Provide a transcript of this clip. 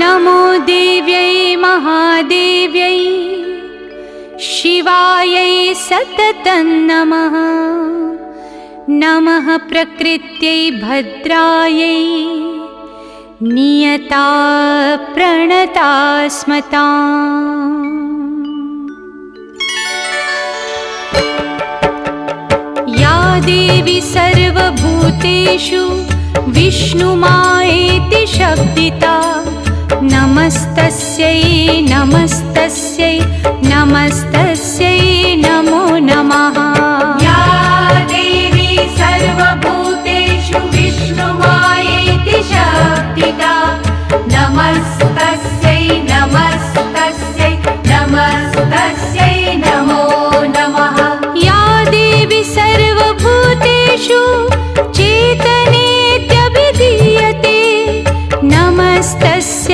नमो देव्यै महादेव्यै शिवायै सततं नमः। नमः प्रकृत्यै भद्रायै नियता प्रणता स्मताम्। या देवी सर्वभूतेषु विष्णुमायेति शब्दिता नमस्तस्यै नमस्तस्यै नमस्तस्यै नमो नमः। या देवी सर्वभूतेषु